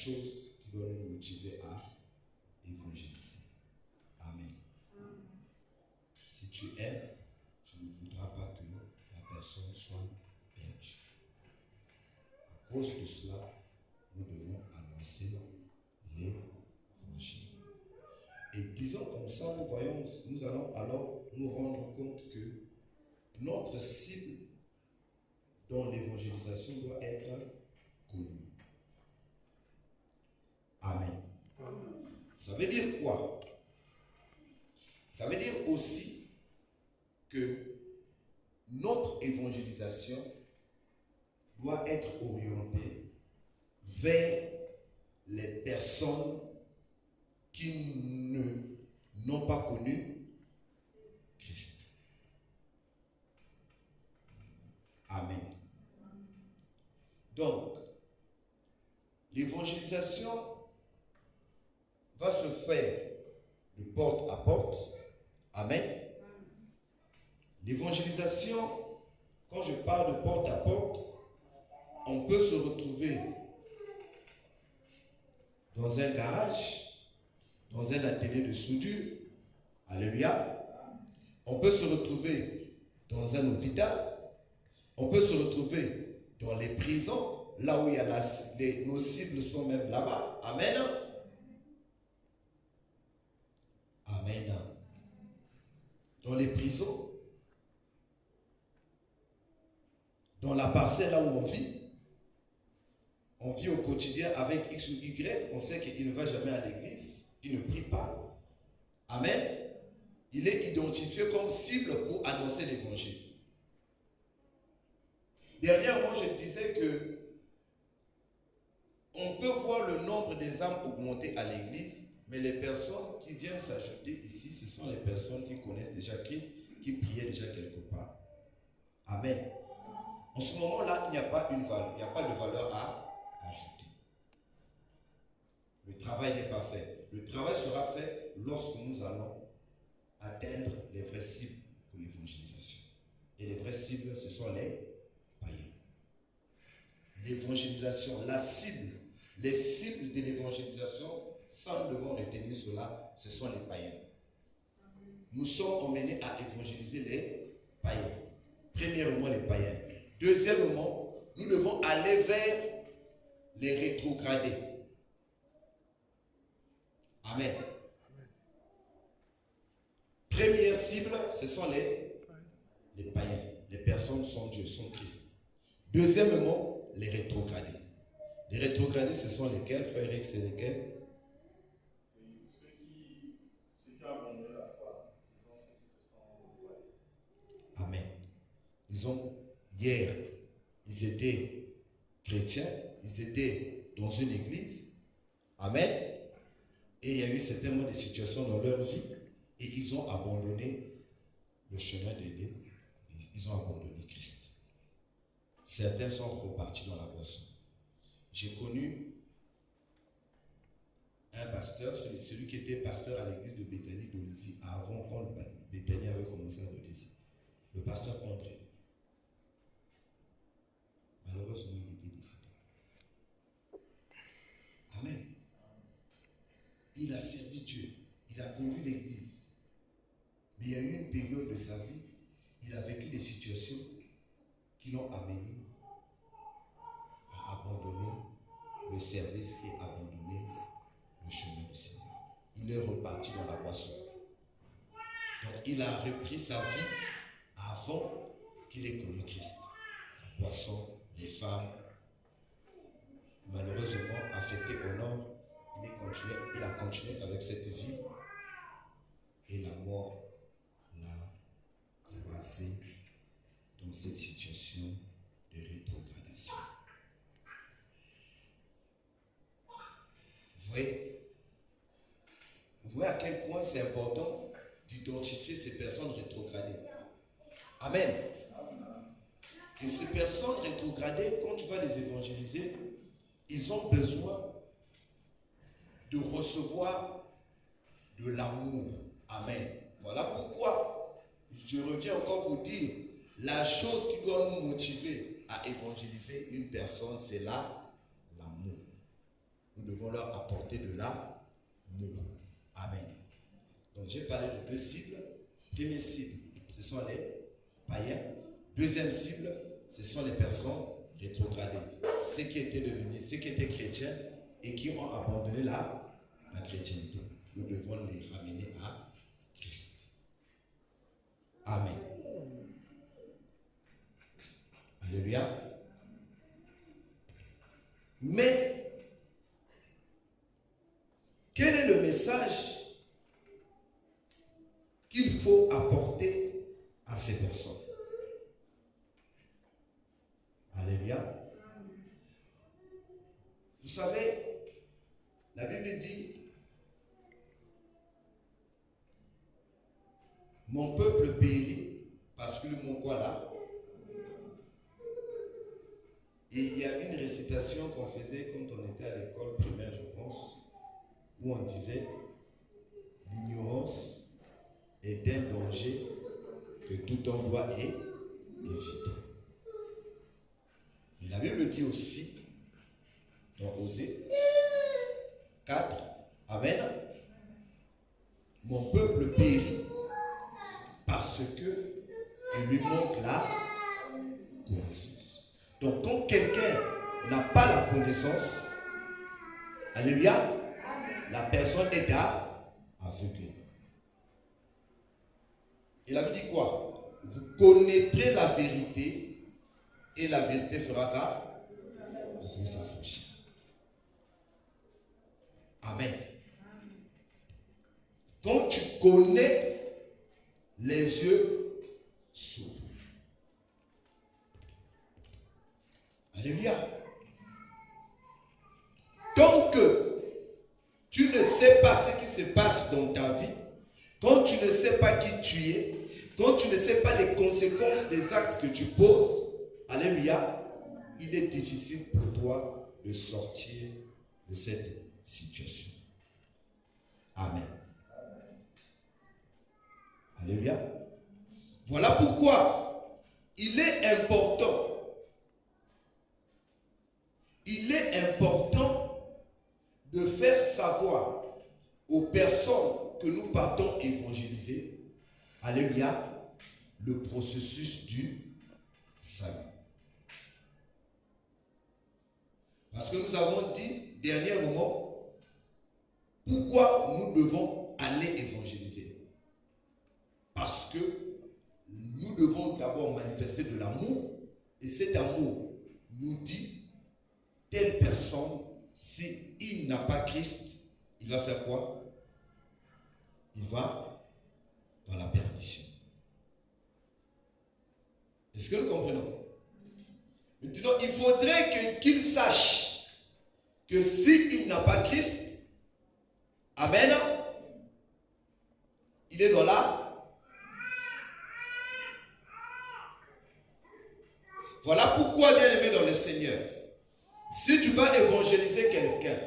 chose qui doit nous motiver à évangéliser. Amen. Si tu aimes, tu ne voudras pas que la personne soit perdue. À cause de cela, nous devons annoncer l'évangile. Et disons comme ça, nous allons alors nous rendre compte que notre cible dans l'évangélisation doit être connue. Amen. Ça veut dire quoi? Ça veut dire aussi que notre évangélisation doit être orientée vers les personnes qui n'ont pas connu Christ. Amen. Donc, l'évangélisation va se faire de porte à porte. Amen. L'évangélisation, quand je parle de porte à porte, on peut se retrouver dans un garage, dans un atelier de soudure. Alléluia. On peut se retrouver dans un hôpital. On peut se retrouver dans les prisons, là où il y a nos cibles sont même là-bas. Amen. Amen. Dans les prisons, dans la parcelle là où on vit au quotidien avec X ou Y, on sait qu'il ne va jamais à l'église, il ne prie pas. Amen. Il est identifié comme cible pour annoncer l'évangile. Dernièrement, je disais que on peut voir le nombre des âmes augmenter à l'église, mais les personnes qui viennent s'ajouter ici, ce sont les personnes qui connaissent déjà Christ, qui priaient déjà quelque part. Amen. En ce moment-là, il n'y a pas de valeur à ajouter. Le travail n'est pas fait. Le travail sera fait lorsque nous allons atteindre les vraies cibles pour l'évangélisation. Et les vraies cibles, ce sont les païens. L'évangélisation, la cible, les cibles de l'évangélisation, ça nous devons retenir cela, ce sont les païens. Nous sommes emmenés à évangéliser les païens. Premièrement, les païens. Deuxièmement, nous devons aller vers les rétrogradés. Amen. Première cible, ce sont les païens, les personnes sans Dieu, sans Christ. Deuxièmement, les rétrogradés. Les rétrogradés, ce sont lesquels, frère Eric, c'est lesquels? Ceux qui ont abandonné la foi, Amen. Hier, ils étaient chrétiens, ils étaient dans une église. Amen. Et il y a eu certainement des situations dans leur vie et ils ont abandonné le chemin de l'église. Ils ont abandonné Christ. Certains sont repartis dans la boisson. J'ai connu un pasteur, celui qui était pasteur à l'église de Béthanie d'Olizy, avant quand Béthanie avait commencé à Olizy. Le pasteur André. Malheureusement, il était décédé. Amen. Il a servi Dieu. Il a conduit l'église. Mais il y a eu une période de sa vie, il a vécu des situations qui l'ont amené à abandonner le service et abandonner le chemin du Seigneur. Il est reparti dans la boisson. Donc il a repris sa vie avant qu'il ait connu Christ. La boisson, les femmes, malheureusement affectées au nord, il a continué avec cette vie et la mort l'a croisé dans cette situation de rétrogradation. Vous voyez à quel point c'est important d'identifier ces personnes rétrogradées. Amen. Et ces personnes rétrogradées, quand tu vas les évangéliser, ils ont besoin de recevoir de l'amour. Amen. Voilà pourquoi je reviens encore pour dire, la chose qui doit nous motiver à évangéliser une personne, c'est l'amour. Nous nous devons leur apporter de l'amour. Amen. Donc j'ai parlé de deux cibles. Première cible, ce sont les païens. Deuxième cible, ce sont les personnes rétrogradées. Ceux qui étaient chrétiens et qui ont abandonné la chrétienté. Nous devons les ramener à Christ. Amen. Alléluia. Mais, quel est le message qu'il faut apporter à ces personnes? Alléluia. Vous savez, la Bible dit, mon peuple périt parce que mon quoi là? Et il y a une récitation qu'on faisait quand on était à l'école primaire, je pense, où on disait, l'ignorance est un danger que tout homme doit éviter. Mais la Bible dit aussi, dans Osée 4, Amen, mon peuple périt parce que il lui manque la connaissance. Donc quand quelqu'un n'a pas la connaissance, alléluia, la personne est aveuglée. Et la Bible dit quoi? Vous connaîtrez la vérité et la vérité fera vous affranchir. Amen. Quand tu connais, les yeux s'ouvrent. Alléluia. Tant que tu ne sais pas ce qui se passe dans ta vie, quand tu ne sais pas qui tu es, quand tu ne sais pas les conséquences des actes que tu poses, alléluia, il est difficile pour toi de sortir de cette situation. Amen. Alléluia. Voilà pourquoi il est important de faire savoir aux personnes que nous partons évangéliser, alléluia, le processus du salut. Parce que nous avons dit dernièrement, pourquoi nous devons aller évangéliser? Parce que nous devons d'abord manifester de l'amour, et cet amour nous dit, telle personne, s'il n'a pas Christ, il va faire quoi? Il va dans la perdition. Est-ce que nous comprenons? Maintenant, il faudrait qu'il sache que s'il n'a pas Christ, amen, il est dans la... Voilà pourquoi, bien-aimé dans le Seigneur, si tu vas évangéliser quelqu'un,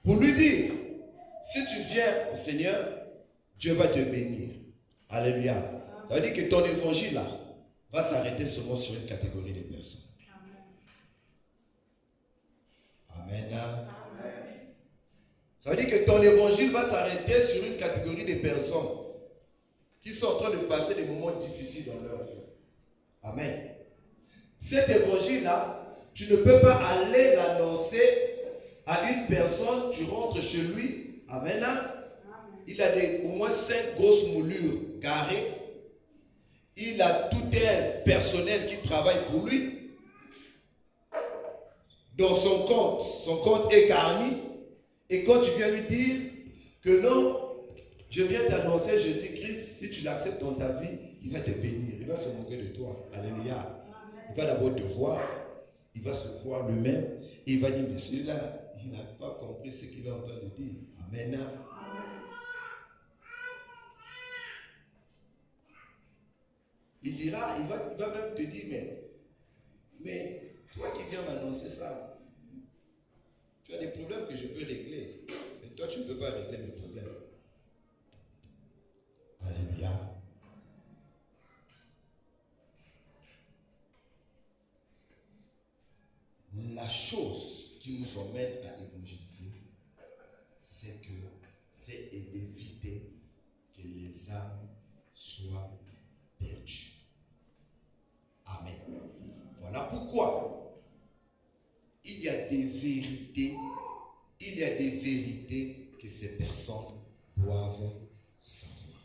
pour lui dire, si tu viens au Seigneur, Dieu va te bénir. Alléluia. Ça veut dire que ton évangile là va s'arrêter seulement sur une catégorie de personnes. Amen. Amen. Ça veut dire que ton évangile va s'arrêter sur une catégorie de personnes qui sont en train de passer des moments difficiles dans leur vie. Amen. Cet évangile-là, tu ne peux pas aller l'annoncer à une personne, tu rentres chez lui, amen, il a au moins 5 grosses moulures garées, il a tout un personnel qui travaille pour lui, dans son compte est garni, et quand tu viens lui dire que non, je viens t'annoncer Jésus-Christ, si tu l'acceptes dans ta vie, il va te bénir, il va se moquer de toi, alléluia. Il va d'abord te voir, il va se voir lui-même, et il va dire, mais celui-là, il n'a pas compris ce qu'il est en train de dire. Amen. Il dira, il va même te dire, mais toi qui viens m'annoncer ça, tu as des problèmes que je peux régler, mais toi tu ne peux pas régler mes problèmes. Alléluia. La chose qui nous emmène à évangéliser, c'est d'éviter que les âmes soient perdues. Amen. Voilà pourquoi il y a des vérités, que ces personnes doivent savoir.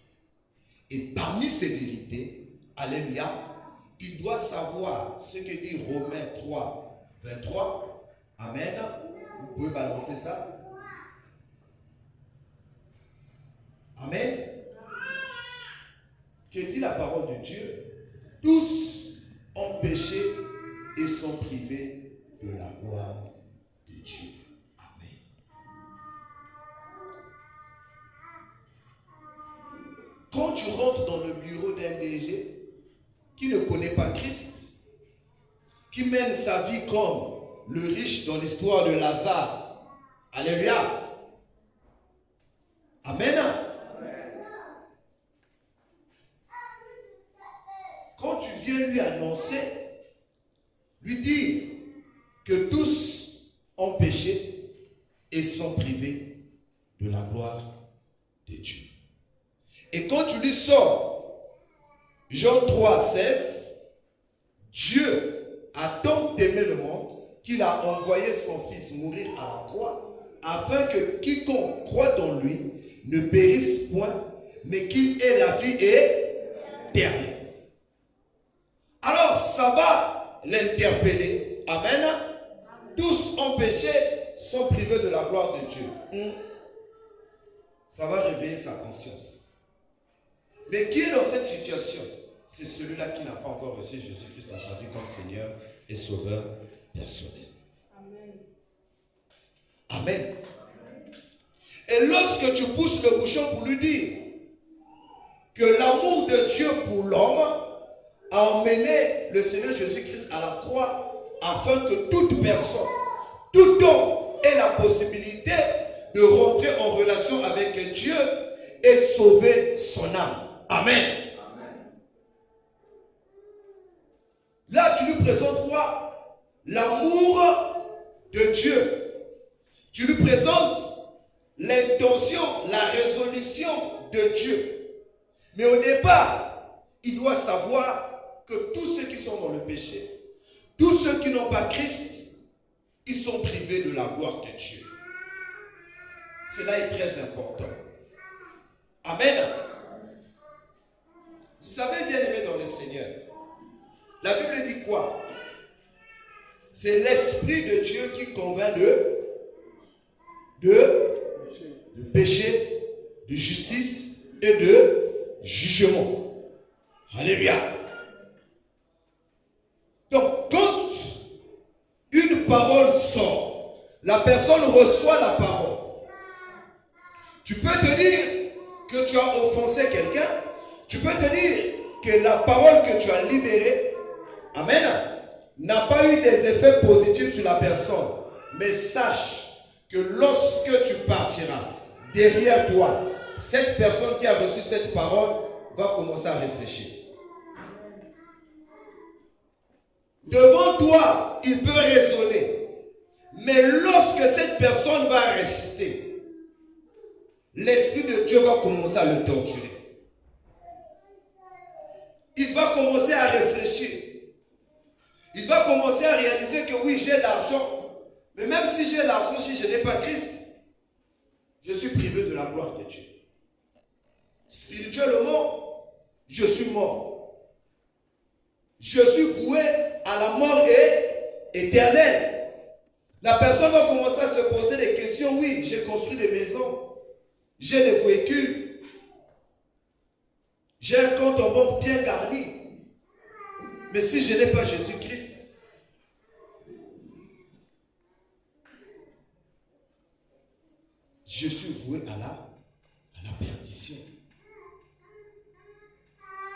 Et parmi ces vérités, alléluia, il doit savoir ce que dit Romains 3, 23. Amen. Vous pouvez balancer ça. Amen. Que dit la parole de Dieu? Tous ont péché et sont privés de la gloire de Dieu. Amen. Quand tu rentres dans le bureau d'un DG qui ne connaît pas Christ, qui mène sa vie comme le riche dans l'histoire de Lazare, alléluia, amen. Quand tu viens lui annoncer, lui dire que tous ont péché et sont privés de la gloire de Dieu. Et quand tu lui sors Jean 3, 16, Dieu a tant aimé le monde qu'il a envoyé son Fils mourir à la croix, afin que quiconque croit en lui ne périsse point, mais qu'il ait la vie éternelle. Alors, ça va l'interpeller. Amen. Tous ont péché, sont privés de la gloire de Dieu. Ça va réveiller sa conscience. Mais qui est dans cette situation? C'est celui-là qui n'a pas encore reçu Jésus-Christ dans sa vie comme Seigneur et Sauveur personnel. Amen. Amen. Et lorsque tu pousses le bouchon pour lui dire que l'amour de Dieu pour l'homme a emmené le Seigneur Jésus-Christ à la croix afin que toute personne, tout homme ait la possibilité de rentrer en relation avec Dieu et sauver son âme. Amen. Là, tu lui présentes quoi? L'amour de Dieu. Tu lui présentes l'intention, la résolution de Dieu. Mais au départ, il doit savoir que tous ceux qui sont dans le péché, tous ceux qui n'ont pas Christ, ils sont privés de la gloire de Dieu. Cela est très important. Amen. Vous savez, bien aimé dans le Seigneur, la Bible dit quoi? C'est l'Esprit de Dieu qui convainc de péché, de justice et de jugement. Alléluia. Donc, quand une parole sort, la personne reçoit la parole. Tu peux te dire que tu as offensé quelqu'un. Tu peux te dire que la parole que tu as libérée, amen, n'a pas eu des effets positifs sur la personne. Mais sache que lorsque tu partiras, derrière toi, cette personne qui a reçu cette parole va commencer à réfléchir. Devant toi, il peut raisonner. Mais lorsque cette personne va rester, l'Esprit de Dieu va commencer à le torturer. Il va commencer à réfléchir. Il va commencer à réaliser que oui, j'ai l'argent. Mais même si j'ai l'argent, si je n'ai pas Christ, je suis privé de la gloire de Dieu. Spirituellement, je suis mort. Je suis voué à la mort éternelle. La personne va commencer à se poser des questions. Oui, j'ai construit des maisons. J'ai des véhicules. J'ai un compte en banque bien garni. Mais si je n'ai pas Jésus-Christ, je suis voué à la perdition.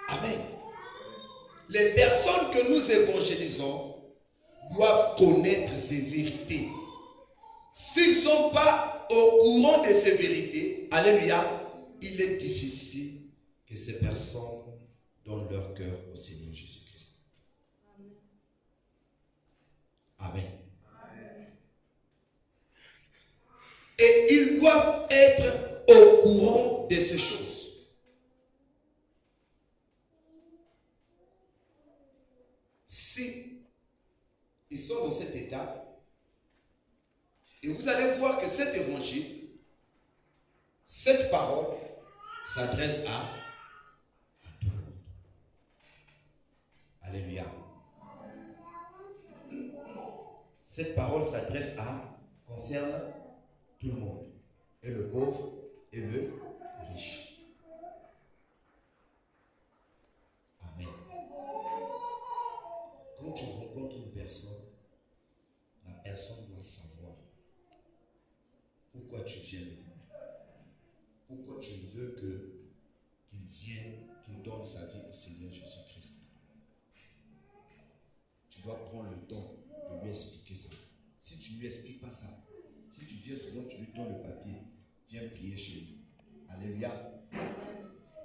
Amen. Les personnes que nous évangélisons doivent connaître ces vérités. S'ils ne sont pas au courant de ces vérités, alléluia, il est difficile que ces personnes donnent leur cœur au Seigneur Jésus-Christ. Amen. Amen. Et ils doivent être au courant de ces choses. Si ils sont dans cet état, et vous allez voir que cet évangile, cette parole, s'adresse à tout le monde. Alléluia. Cette parole s'adresse concerne tout le monde. Et le pauvre et le riche. Amen. Quand tu rencontres une personne, la personne doit savoir pourquoi tu viens le voir. Pourquoi tu veux qu'il vienne, qu'il donne sa vie au Seigneur Jésus-Christ. Tu dois prendre le temps de lui expliquer ça. Si tu ne lui expliques pas ça, si tu viens souvent, tu lui donnes le papier, viens prier chez lui. Alléluia.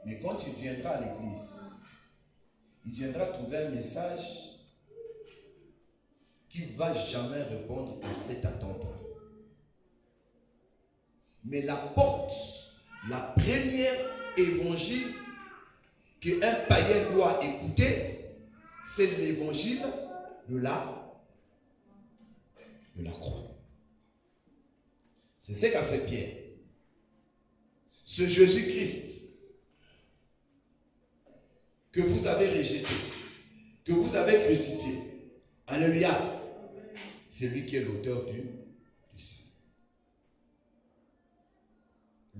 Mais quand il viendra à l'église, il viendra trouver un message qui ne va jamais répondre à cette attente-là. Mais la porte, la première évangile qu'un païen doit écouter, c'est l'évangile de la croix. C'est ce qu'a fait Pierre. Ce Jésus-Christ que vous avez rejeté, que vous avez crucifié. Alléluia. C'est lui qui est l'auteur du salut.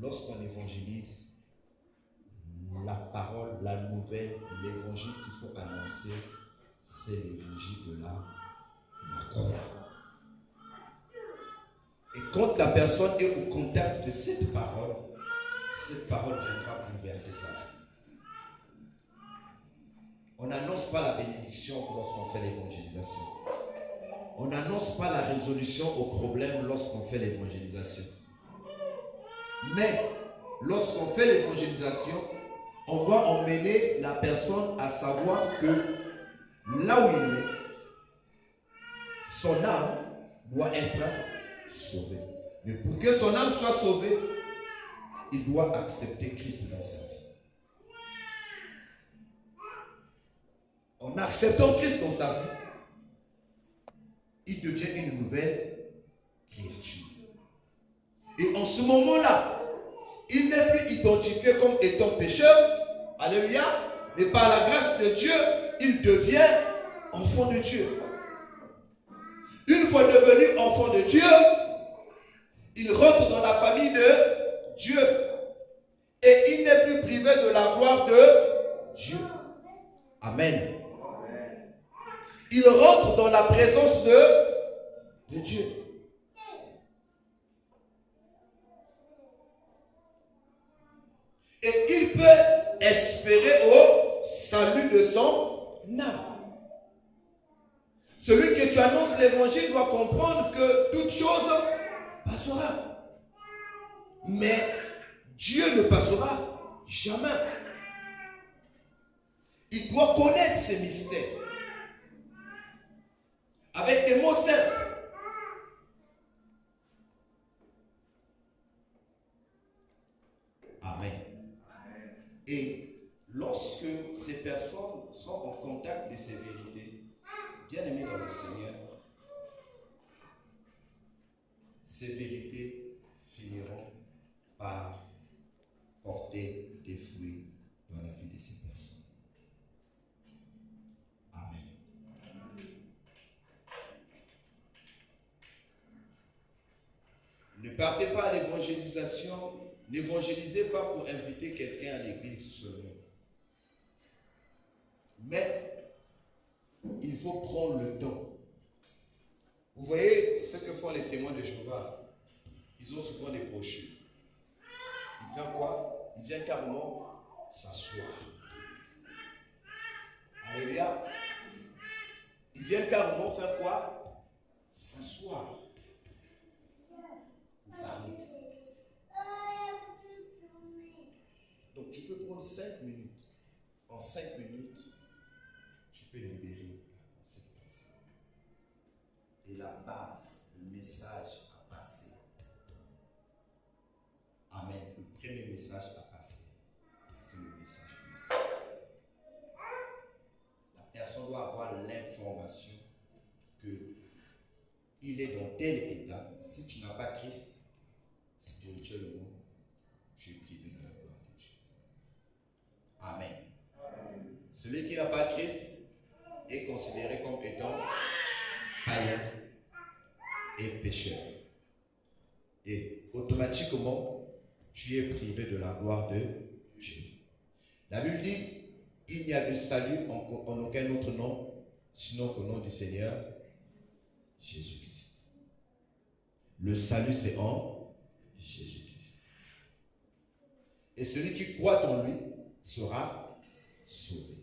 Lorsqu'on évangélise, la parole, la nouvelle, l'évangile qu'il faut annoncer, c'est l'évangile de la croix. Et quand la personne est au contact de cette parole viendra bouleverser sa vie. On n'annonce pas la bénédiction lorsqu'on fait l'évangélisation. On n'annonce pas la résolution aux problèmes lorsqu'on fait l'évangélisation. Mais lorsqu'on fait l'évangélisation, on doit emmener la personne à savoir que là où il est, son âme doit être sauvée. Mais pour que son âme soit sauvée, il doit accepter Christ dans sa vie. En acceptant Christ dans sa vie, il devient une nouvelle créature. Et en ce moment-là, il n'est plus identifié comme étant pécheur. Alléluia. Mais par la grâce de Dieu, il devient enfant de Dieu. Une fois devenu enfant de Dieu, il rentre dans la famille de Dieu. Et il n'est plus privé de la gloire de Dieu. Amen. Il rentre dans la présence de Dieu. Et il peut espérer au salut de son âme. Celui que tu annonces l'évangile doit comprendre que toute chose passera. Mais Dieu ne passera jamais. Il doit connaître ces mystères. Avec des mots simples. Amen. Et lorsque ces personnes sont en contact de ces vérités, bien aimés dans le Seigneur, ces vérités finiront par porter des fruits dans la vie de ces personnes. Amen. Ne partez pas à l'évangélisation. N'évangélisez pas pour inviter quelqu'un à l'église seulement. Mais il faut prendre le temps. Vous voyez ce que font les témoins de Jéhovah. Ils ont souvent des brochures. Ils viennent quoi? Ils viennent carrément s'asseoir. Alléluia. Ils viennent carrément faire quoi? S'asseoir. Parler. Donc tu peux prendre 5 minutes. En 5 minutes, tu peux libérer cette pensée. Et la base, le message à passer message à passer, c'est le message. La personne doit avoir l'information qu'il est dans tel état. Si tu n'as pas Christ, spirituellement, tu es privé de la gloire de Dieu. Amen. Celui qui n'a pas Christ est considéré comme étant païen et pécheur. Et automatiquement, tu es privé de la gloire de Dieu. La Bible dit, il n'y a de salut en aucun autre nom, sinon qu'au nom du Seigneur Jésus-Christ. Le salut, c'est en Jésus-Christ. Et celui qui croit en lui sera sauvé.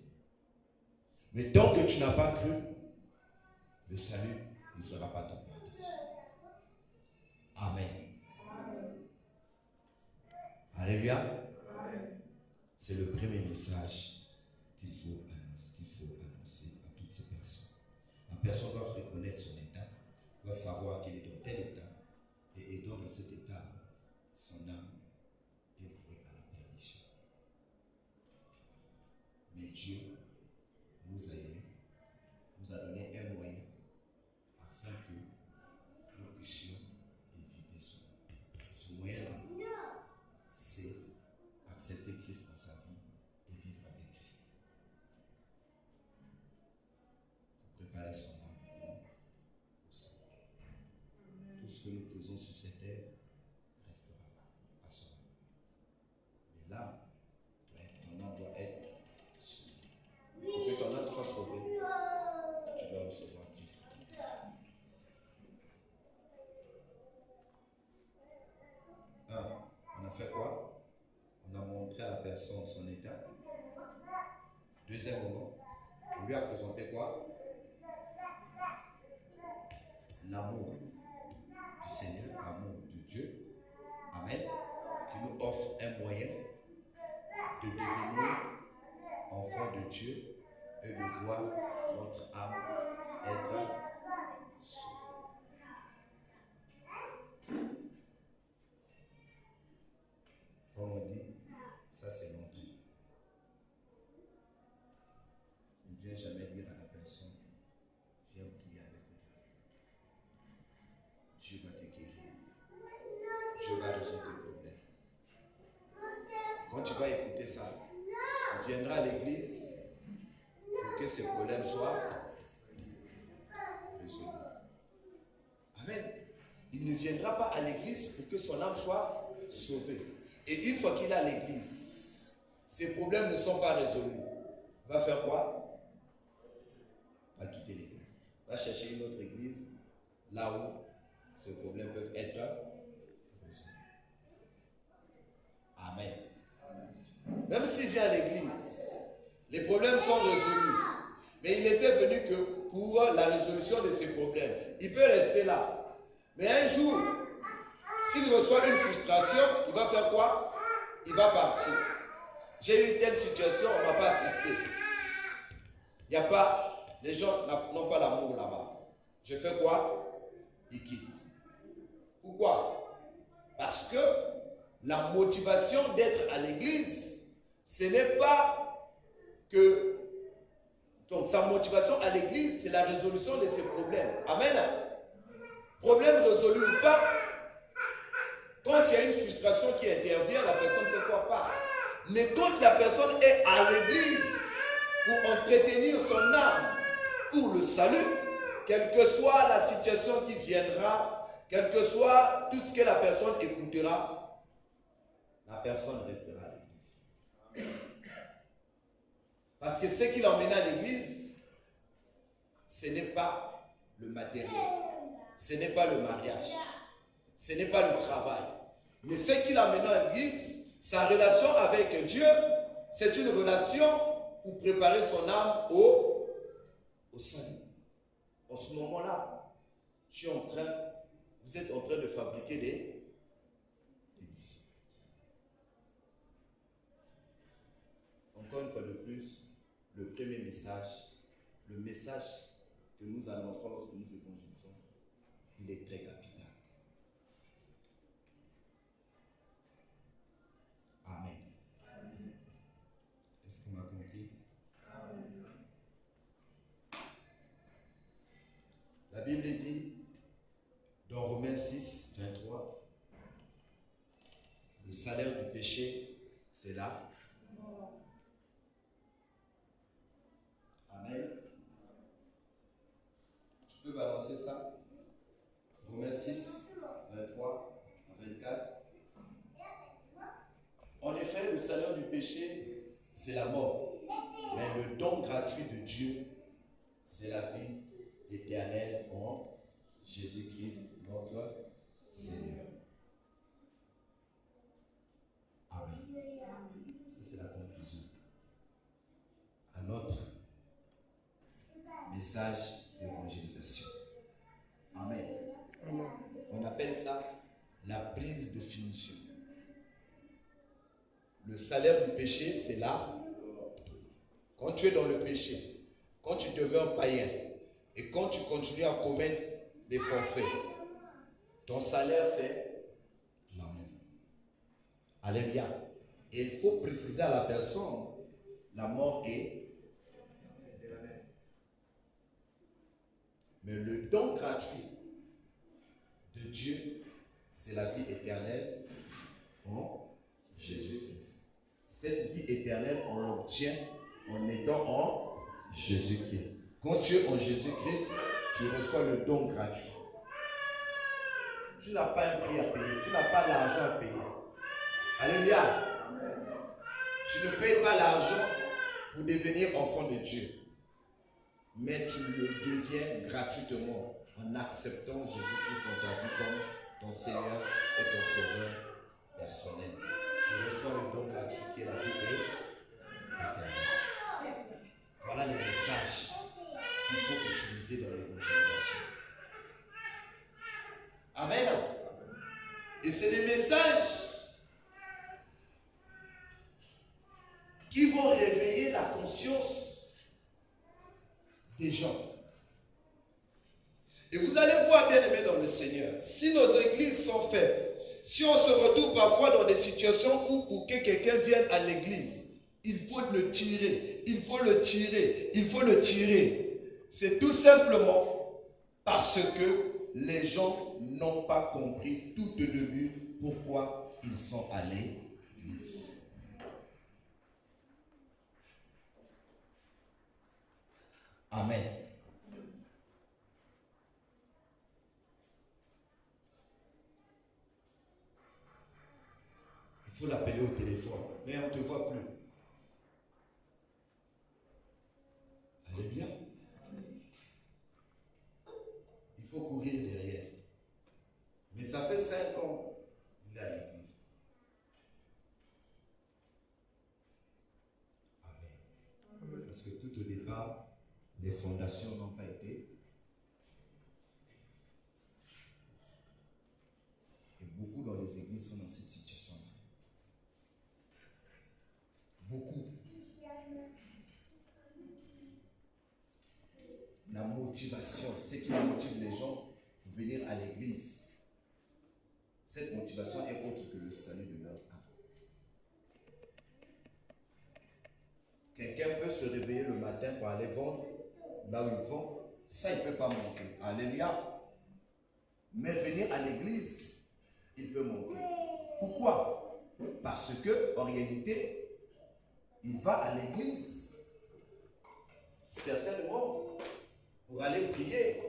Mais tant que tu n'as pas cru, le salut ne sera pas ton partage. Amen. Alléluia. C'est le premier message qu'il faut annoncer à toutes ces personnes. La personne doit reconnaître son état, doit savoir qu'il est dans tel état, et étant dans cet état, son âme est vouée à la perdition. Mais Dieu nous a aimés, nous a donné un moyen afin que nous puissions éviter cela. Ce moyen-là, c'est accepter Christ dans sa vie et vivre avec Christ. Pour préparer son âme au salut. Tout ce que nous faisons sur cette terre restera à son âme. Mais l'âme, ton âme doit être sauvée. Pour que ton âme soit sauvée, tu dois recevoir Christ. On a fait quoi? On a montré à la personne son état. Deuxièmement, on lui a présenté quoi? L'amour du Seigneur, l'amour de Dieu. Amen. Qui nous offre un moyen de devenir enfant de Dieu et de voir notre âme être sauvée. Comme on dit, ça c'est l'entrée. Ne viens jamais dire à la personne, viens prier avec moi. Dieu va te guérir. Dieu va résoudre tes problèmes. Quand tu vas écouter ça, tu viendras à l'église pour que ces problèmes soient résolus. Amen. Il ne viendra pas à l'église pour que son âme soit sauvée. Et une fois qu'il est à l'église, ses problèmes ne sont pas résolus. Va faire quoi? Va quitter l'église. Va chercher une autre église là où ces problèmes peuvent être résolus. Amen. Même s'il vient à l'église, les problèmes sont résolus. Mais il était venu que pour la résolution de ces problèmes. Il peut rester là. Mais un jour, s'il reçoit une frustration, il va faire quoi? Il va partir. J'ai eu telle situation, on ne m'a pas assisté. Il n'y a pas, les gens n'ont pas l'amour là-bas. Je fais quoi? Ils quittent. Pourquoi? Parce que la motivation d'être à l'église, ce n'est pas que... Donc sa motivation à l'église, c'est la résolution de ses problèmes. Amen. Problème résolu ou pas, quand il y a une frustration qui intervient, la personne ne fait quoi? Pas. Mais quand la personne est à l'église pour entretenir son âme pour le salut, quelle que soit la situation qui viendra, quel que soit tout ce que la personne écoutera, la personne restera à l'église. Parce que ce qui l'emmène à l'église, ce n'est pas le matériel, ce n'est pas le mariage, ce n'est pas le travail. Mais ce qui l'emmène à l'église, sa relation avec Dieu, c'est une relation pour préparer son âme au salut. En ce moment-là, vous êtes en train de fabriquer des disciples. Encore une fois de plus, le premier message, le message que nous annonçons lorsque nous évangélisons, il est très capital. 6, 23. Le salaire du péché, c'est là. Amen. Tu peux balancer ça? Romains 6, 23 à 24. En effet, le salaire du péché, c'est la mort. Mais le don gratuit de Dieu, c'est la vie éternelle en Jésus-Christ, notre Seigneur. Amen. Ça, c'est la conclusion à notre message d'évangélisation. Amen. On appelle ça la prise de finition. Le salaire du péché, c'est là. Quand tu es dans le péché, quand tu demeures païen et quand tu continues à commettre des forfaits, ton salaire, c'est la mort. Alléluia. Et il faut préciser à la personne, la mort est. Mais le don gratuit de Dieu, c'est la vie éternelle en Jésus-Christ. Cette vie éternelle, on l'obtient en étant en Jésus-Christ. Quand tu es en Jésus-Christ, tu reçois le don gratuit. Tu n'as pas un prix à payer, tu n'as pas l'argent à payer. Alléluia. Tu ne payes pas l'argent pour devenir enfant de Dieu. Mais tu le deviens gratuitement en acceptant Jésus-Christ dans ta vie comme ton Seigneur et ton Sauveur personnel. Tu reçois le don gratuit qui est la vie éternelle. Voilà les messages qu'il faut utiliser dans l'évangélisation. Amen. Et c'est des messages qui vont réveiller la conscience des gens. Et vous allez voir, bien aimés dans le Seigneur, si nos églises sont faibles, si on se retrouve parfois dans des situations où pour que quelqu'un vienne à l'église, il faut le tirer, il faut le tirer, il faut le tirer. C'est tout simplement parce que les gens n'ont pas compris tout au début pourquoi ils sont allés à l'église. Amen. Il faut l'appeler au téléphone, mais on ne te voit plus. Alléluia. Il faut courir derrière. Mais ça fait 5 ans qu'il est à l'église. Amen. Parce que tout au départ, les fondations n'ont pas été. Et beaucoup dans les églises sont dans cette situation-là. Beaucoup. La motivation, ce qui motive les gens pour venir à l'église, cette motivation est autre que le salut de leur âme. Quelqu'un peut se réveiller le matin pour aller vendre là où ils vont, ça il ne peut pas manquer. Alléluia. Mais venir à l'église, il peut manquer. Pourquoi? Parce que en réalité, il va à l'église certainement pour aller prier.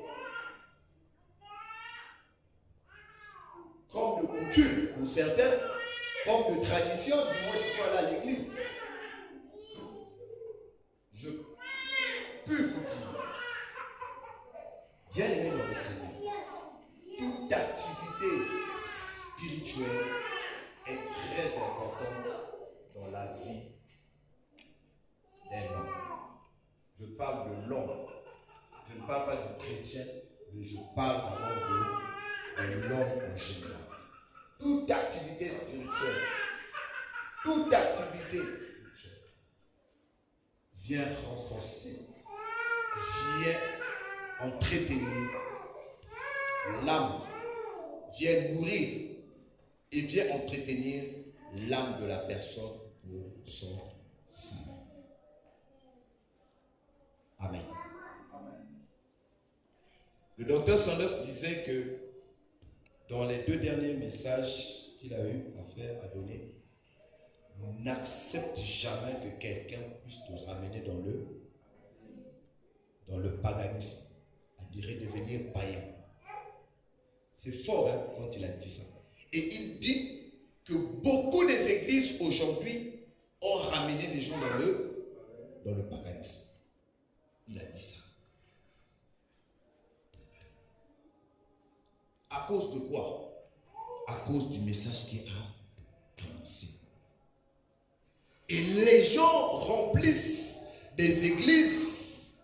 Comme de coutume pour certains, comme de tradition, dimanche soir à l'église. Je peux vous dire, bien aimé dans le Seigneur, toute activité spirituelle est très importante dans la vie d'un homme. Je parle de l'homme. Je ne parle pas du chrétien, mais je parle d'abord de l'homme en général. Toute activité spirituelle, vient renforcer, vient entretenir l'âme, vient nourrir et vient entretenir l'âme de la personne pour son salut. Amen. Le docteur Sanders disait que Dans les 2 derniers messages qu'il a eu à faire, à donner, n'accepte jamais que quelqu'un puisse te ramener dans le paganisme, à dire devenir païen. C'est fort hein, quand il a dit ça. Et il dit que beaucoup des églises aujourd'hui ont ramené les gens dans le paganisme. Il a dit ça. À cause de quoi? À cause du message qu'il a annoncé. Et les gens remplissent des églises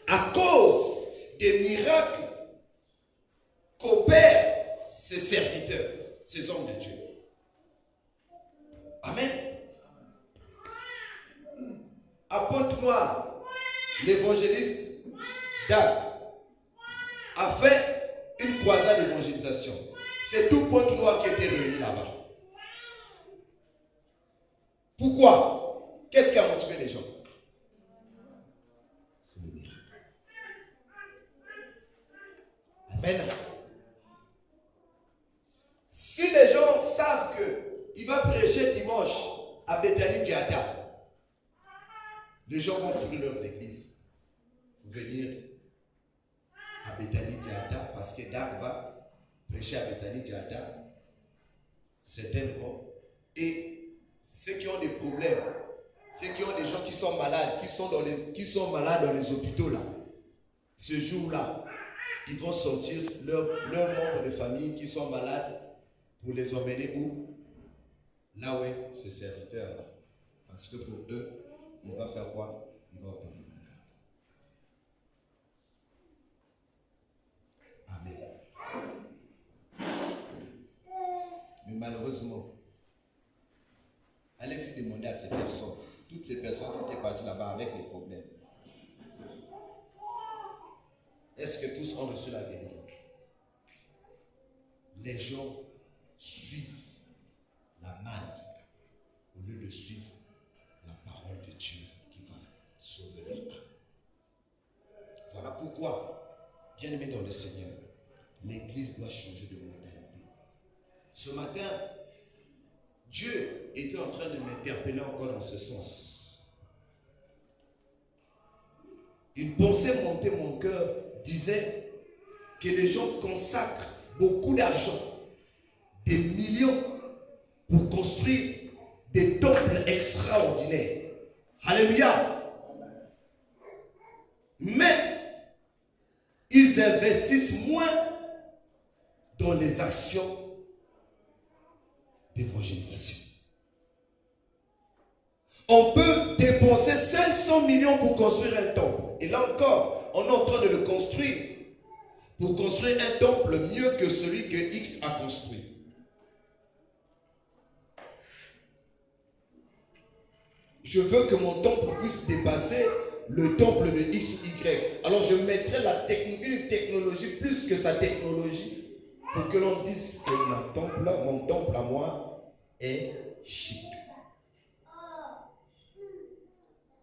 à cause des miracles qu'opèrent ces serviteurs, ces hommes de Dieu. Amen. Apôtre-moi, l'évangéliste Dag a fait une croisade d'évangélisation. C'est tout Pointe-Noire qui était réuni là-bas. Pourquoi? Qu'est-ce qui a motivé les gens? C'est le miracle. Amen. Si les gens savent qu'il va prêcher dimanche à Bethany Diata, les gens vont fuir leurs églises pour venir à Bethany Diata parce que Dag va prêcher à Bethany Diata certainement. Et ceux qui ont des problèmes, ceux qui ont des gens qui sont malades, qui sont malades dans les hôpitaux là, ce jour-là, ils vont sortir leurs membres de famille qui sont malades pour les emmener où? Là où est ce serviteur-là. Parce que pour eux, il va faire quoi? Il va opérer. Amen. Mais malheureusement, allez-y demander à ces personnes, toutes ces personnes qui étaient parties là-bas avec les problèmes, est-ce que tous ont reçu la guérison? Les gens suivent la manne au lieu de suivre la parole de Dieu qui va sauver leur âme. Voilà pourquoi, bien aimé dans le Seigneur, l'Église doit changer de mentalité. Ce matin, Dieu était en train de m'interpeller encore dans ce sens. Une pensée montait mon cœur, disait que les gens consacrent beaucoup d'argent, des millions, pour construire des temples extraordinaires. Alléluia. Mais ils investissent moins dans les actions d'évangélisation. On peut dépenser 500 millions pour construire un temple. Et là encore, on est en train de le construire. Pour construire un temple mieux que celui que X a construit. Je veux que mon temple puisse dépasser le temple de X ou Y. Alors je mettrai une technologie plus que sa technologie pour que l'on dise que mon temple à moi est chic.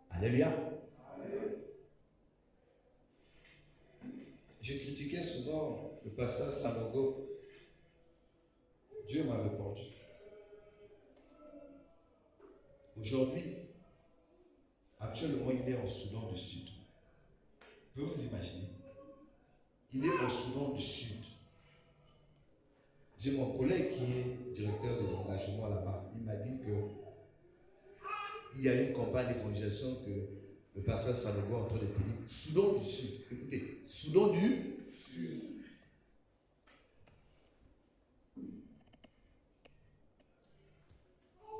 Alléluia. Je critiquais souvent le pasteur Sanogo. Dieu m'a répondu. Aujourd'hui, actuellement, il est en Soudan du Sud. Vous pouvez vous imaginer? Il est au Soudan du Sud. J'ai mon collègue qui est directeur des engagements là-bas. Il m'a dit qu'il y a une campagne d'évangélisation que le pasteur Sanogo est en train de tenir. Soudan du Sud. Écoutez, Soudan du Sud.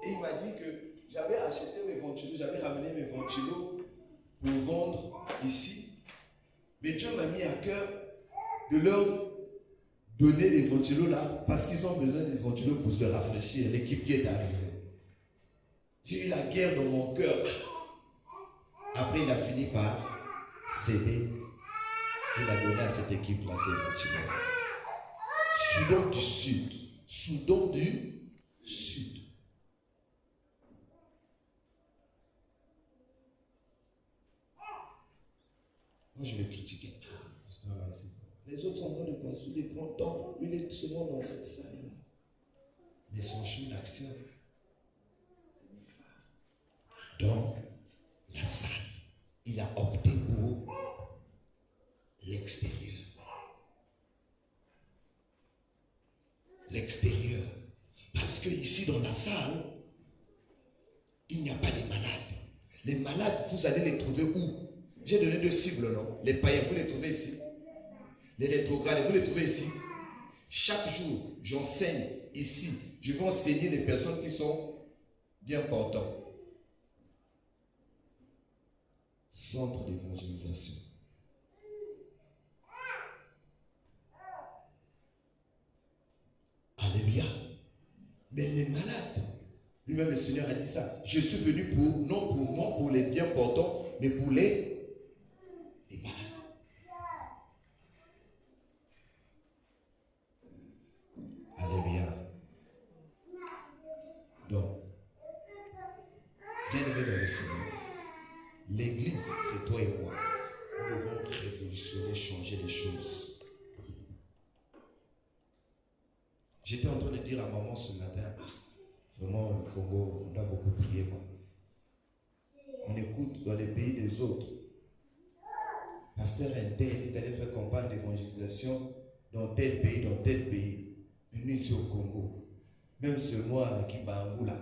Et il m'a dit que j'avais acheté mes ventilos, j'avais ramené mes ventilos pour vendre ici. Mais Dieu m'a mis à cœur de leur donner les ventilos là parce qu'ils ont besoin des ventilos pour se rafraîchir. L'équipe qui est arrivée. J'ai eu la guerre dans mon cœur. Après, il a fini par céder. Il a donné à cette équipe-là ses ventilos. Soudan du Sud. Soudan du Sud. Moi, je vais critiquer. Les autres sont en train de construire des grands temples. Lui, il est seulement dans cette salle-là. Mais son champ d'action, dans la salle, il a opté pour l'extérieur. L'extérieur. Parce que ici, dans la salle, il n'y a pas les malades. Les malades, vous allez les trouver où? J'ai donné 2 cibles, non? Les païens, vous les trouvez ici. Les rétrogrades, vous les trouvez ici. Chaque jour, j'enseigne ici. Je vais enseigner les personnes qui sont bien portantes. Centre d'évangélisation. Alléluia. Mais les malades, lui-même le Seigneur a dit ça. Je suis venu non pour les bien portants, mais pour les malades. Alléluia. Donc, bien aimé dans le Seigneur, l'Église, c'est toi et moi. Nous devons révolutionner, changer les choses. J'étais en train de dire à maman ce matin, vraiment le Congo, on a beaucoup prié. Moi. On écoute dans les pays des autres. Pasteur Intel est allé faire campagne d'évangélisation dans tel pays. Nous ici au Congo. Même seulement à Kibangoula,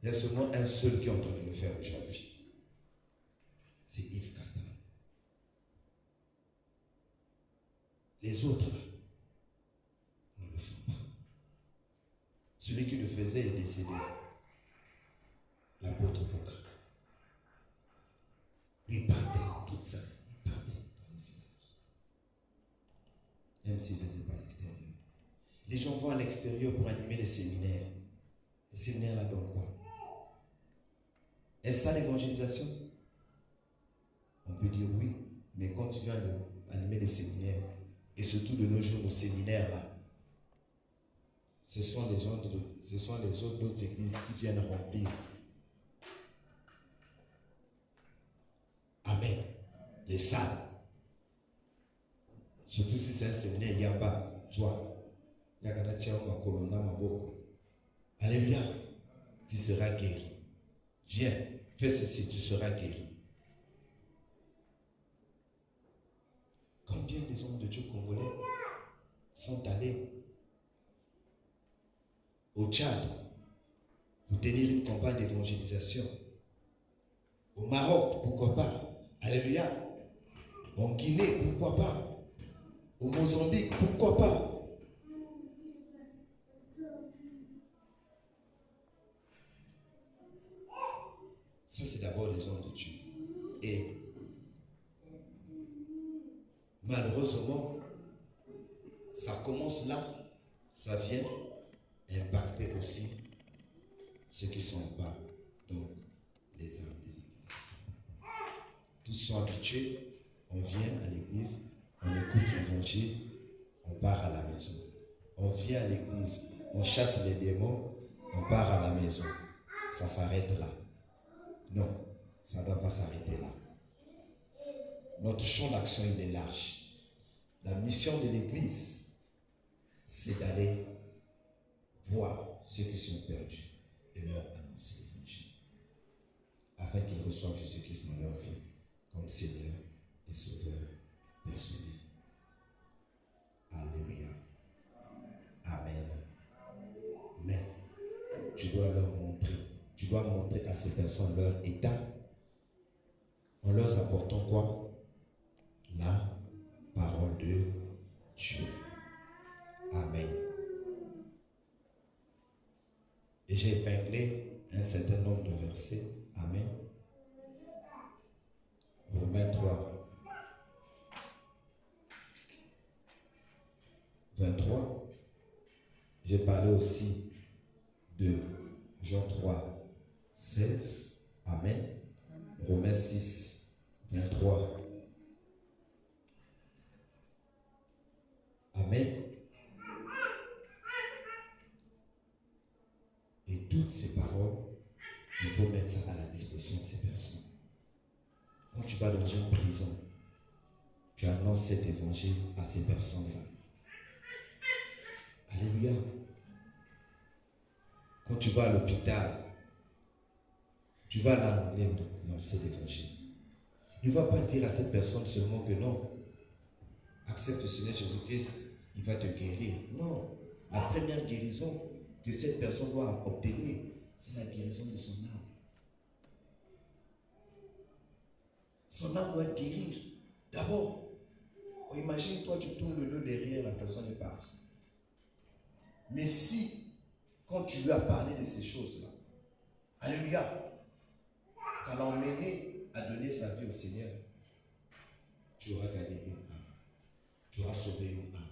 il y a seulement un seul qui est en train de le faire aujourd'hui. C'est Yves Castan. Les autres, là, ne le font pas. Celui qui le faisait est décédé. L'apôtre Boka. Lui partait toute sa vie. Il partait dans les villages. Même s'il ne faisait pas à l'extérieur. Les gens vont à l'extérieur pour animer les séminaires. Les séminaires là donnent quoi? Est-ce ça l'évangélisation? On peut dire oui, mais quand tu viens animer des séminaires, et surtout de nos jours, nos séminaires là, ce sont les autres églises qui viennent remplir. Amen. Les salles. Surtout si c'est un séminaire, il y a pas, toi. Il y a Alléluia. Tu seras guéri. Viens, fais ceci, tu seras guéri. Combien des hommes de Dieu congolais sont allés au Tchad pour tenir une campagne d'évangélisation? Au Maroc, pourquoi pas? Alléluia. En Guinée, pourquoi pas? Au Mozambique, pourquoi pas? Ça, c'est d'abord les hommes de Dieu. Et malheureusement, ça commence là, ça vient impacter aussi ceux qui ne sont pas, donc les âmes de l'église. Tous sont habitués, on vient à l'église, on écoute l'évangile, on part à la maison. On vient à l'église, on chasse les démons, on part à la maison. Ça s'arrête là. Non, ça ne doit pas s'arrêter là. Notre champ d'action, il est large. La mission de l'église, c'est d'aller voir ceux qui sont perdus et leur annoncer l'évangile, afin qu'ils reçoivent Jésus-Christ dans leur vie comme Seigneur et Sauveur personnel. Alléluia. Amen. Mais tu dois leur montrer, tu dois montrer à ces personnes leur état en leur apportant quoi? La parole de Dieu. Amen. Et j'ai épinglé un certain nombre de versets. Amen. Romains 3. 23. J'ai parlé aussi de Jean 3, 16. Amen. Romains 6, 23. Amen. Et toutes ces paroles, il faut mettre ça à la disposition de ces personnes. Quand tu vas dans une prison, tu annonces cet évangile à ces personnes-là. Alléluia. Quand tu vas à l'hôpital, tu vas annoncer l'évangile. Il ne va pas dire à cette personne seulement que non, accepte le Seigneur Jésus-Christ, il va te guérir. Non. La première guérison que cette personne doit obtenir, c'est la guérison de son âme. Son âme doit guérir. D'abord, imagine-toi, tu tournes le dos derrière, la personne est partie. Mais si, quand tu lui as parlé de ces choses-là, alléluia, ça l'a emmené à donner sa vie au Seigneur, tu auras gagné une âme. Tu auras sauvé une âme.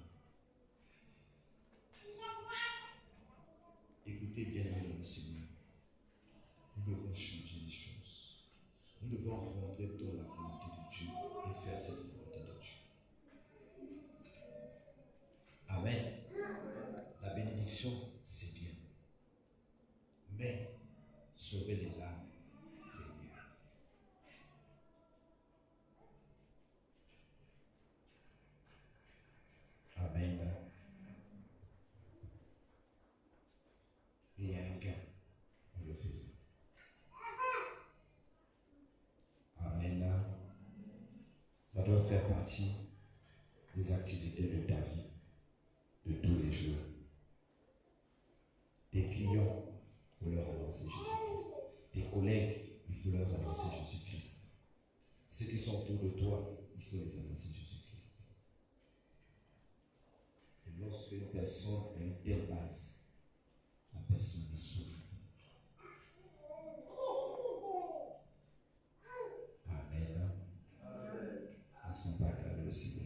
Écoutez bien le Seigneur. Nous devons changer les choses. Nous devons rentrer dans la volonté de Dieu et faire cette volonté de Dieu. Amen. La bénédiction, c'est bien. Mais sauver les âmes, c'est mieux. Amen. Et il y a un gain. On le faisait. Amen. Ça doit faire partie des activités de ta vie, de tous les jours. Tes clients, il faut leur annoncer Jésus-Christ. Tes collègues, il faut leur annoncer Jésus-Christ. Ceux qui sont autour de toi, il faut les annoncer Jésus-Christ. Et lorsque une personne a une telle base, la personne est sauvée. Amen. Ne sont pas calés le Seigneur.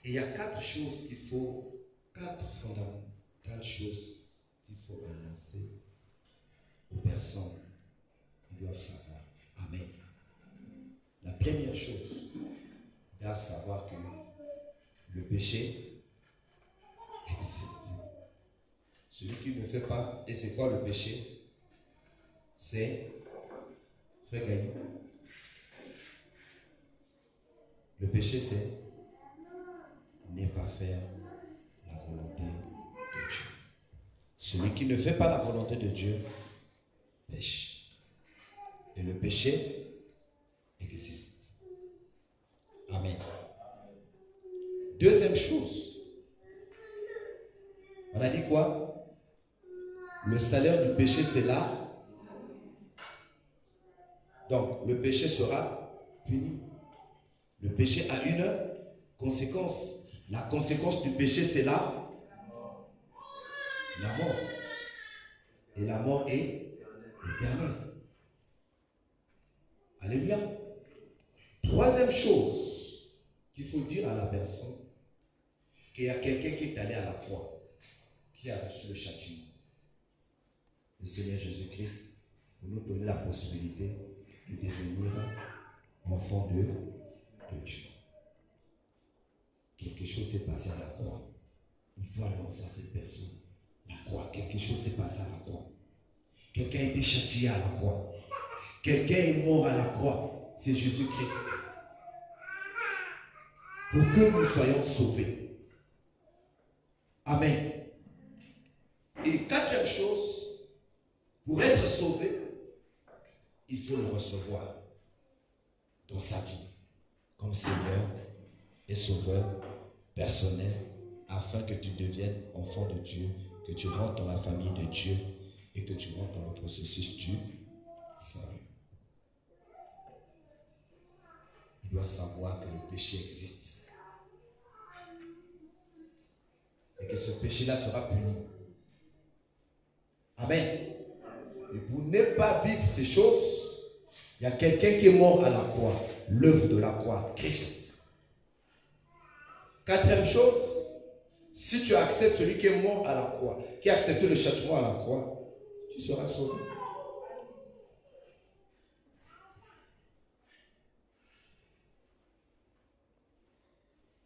Et il y a quatre fondamentales choses qu'il faut annoncer aux personnes. Ils doivent savoir. Amen. La première chose, ils doivent savoir que le péché existe. Celui qui ne fait pas, et c'est quoi le péché? C'est, frère Gaï, le péché c'est ne pas faire la volonté de Dieu. Celui qui ne fait pas la volonté de Dieu pêche. Et le péché existe. Amen. Deuxième chose, on a dit quoi? Le salaire du péché c'est là. Donc le péché sera puni. Le péché a une conséquence. La conséquence du péché, c'est la mort. Et la mort est éternelle. Alléluia. Troisième chose qu'il faut dire à la personne, qu'il y a quelqu'un qui est allé à la croix, qui a reçu le châtiment. Le Seigneur Jésus-Christ, pour nous donner la possibilité de devenir enfant de Dieu. Quelque chose s'est passé à la croix. Il faut annoncer à cette personne. La croix, quelque chose s'est passé à la croix. Quelqu'un a été châtié à la croix. Quelqu'un est mort à la croix. C'est Jésus-Christ. Pour que nous soyons sauvés. Amen. Et quatrième chose, pour être sauvé, il faut le recevoir dans sa vie comme Seigneur et Sauveur personnel, afin que tu deviennes enfant de Dieu, que tu rentres dans la famille de Dieu et que tu rentres dans le processus du salut. Il doit savoir que le péché existe et que ce péché-là sera puni. Amen. Et pour ne pas vivre ces choses, il y a quelqu'un qui est mort à la croix, l'œuvre de la croix, Christ. Quatrième chose, si tu acceptes celui qui est mort à la croix, qui a accepté le châtiment à la croix, tu seras sauvé.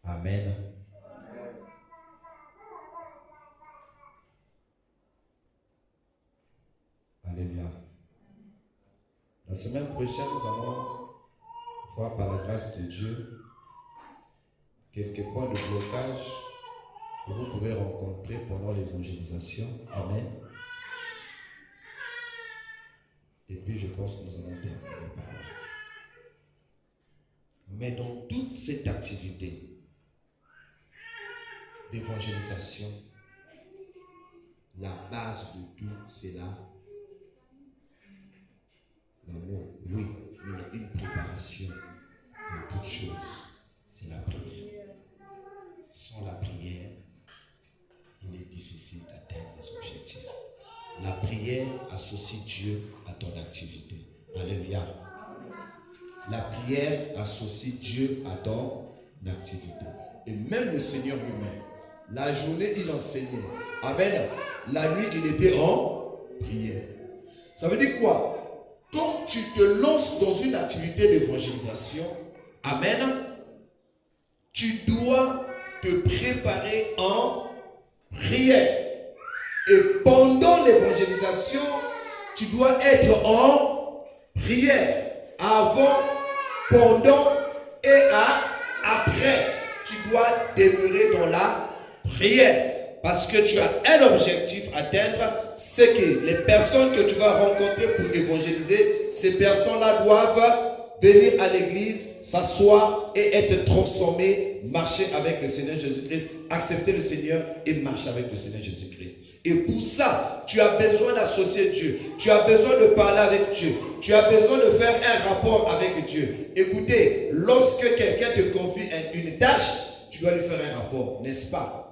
Amen. La semaine prochaine, nous allons voir par la grâce de Dieu quelques points de blocage que vous pouvez rencontrer pendant l'évangélisation. Amen. Et puis je pense que nous allons terminer par là. Mais dans toute cette activité d'évangélisation, la base de tout, c'est l'amour. Oui, il y a une préparation de toutes choses. C'est la prière. Sans la prière, il est difficile d'atteindre des objectifs. La prière associe Dieu à ton activité. Alléluia. La prière associe Dieu à ton activité. Et même le Seigneur lui-même, la journée, il enseignait. Amen. La nuit, il était en prière. Ça veut dire quoi? Quand tu te lances dans une activité d'évangélisation, amen, tu dois te préparer en prière. Et pendant l'évangélisation, tu dois être en prière. Avant, pendant et après, tu dois demeurer dans la prière. Parce que tu as un objectif à atteindre, c'est que les personnes que tu vas rencontrer pour évangéliser, ces personnes-là doivent venir à l'église, s'asseoir et être transformées, marcher avec le Seigneur Jésus-Christ, accepter le Seigneur et marcher avec le Seigneur Jésus-Christ. Et pour ça, tu as besoin d'associer Dieu. Tu as besoin de parler avec Dieu. Tu as besoin de faire un rapport avec Dieu. Écoutez, lorsque quelqu'un te confie une tâche, tu dois lui faire un rapport, n'est-ce pas?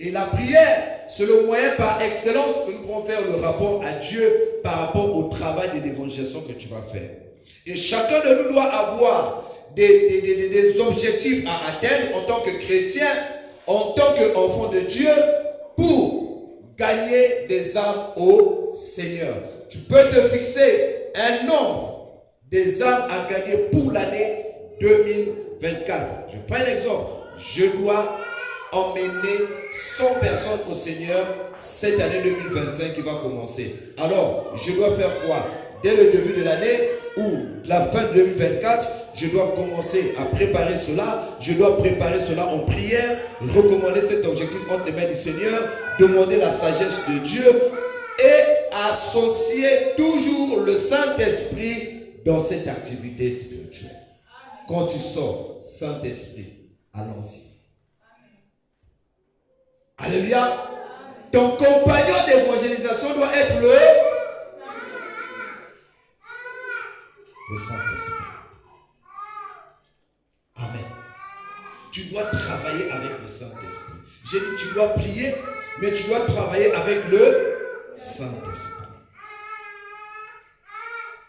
Et la prière, c'est le moyen par excellence que nous pouvons faire le rapport à Dieu par rapport au travail de l'évangélisation que tu vas faire. Et chacun de nous doit avoir des objectifs à atteindre en tant que chrétien, en tant qu'enfant de Dieu, pour gagner des âmes au Seigneur. Tu peux te fixer un nombre des âmes à gagner pour l'année 2024. Je prends un exemple. Je dois emmener 100 personnes au Seigneur cette année 2025 qui va commencer. Alors, je dois faire quoi? Dès le début de l'année ou la fin de 2024, je dois commencer à préparer cela. Je dois préparer cela en prière, recommander cet objectif entre les mains du Seigneur, demander la sagesse de Dieu et associer toujours le Saint-Esprit dans cette activité spirituelle. Quand tu sors, Saint-Esprit, allons-y. Alléluia. Ton compagnon d'évangélisation doit être le Saint-Esprit. Amen. Tu dois travailler avec le Saint-Esprit. J'ai dit tu dois prier, mais tu dois travailler avec le Saint-Esprit.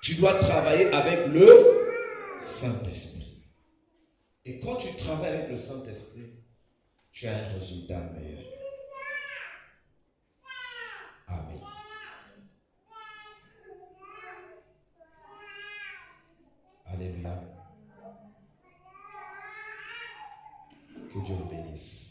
Tu dois travailler avec le Saint-Esprit. Et quand tu travailles avec le Saint-Esprit, tu as un résultat meilleur. Amen. Alléluia. Que Dieu vous bénisse.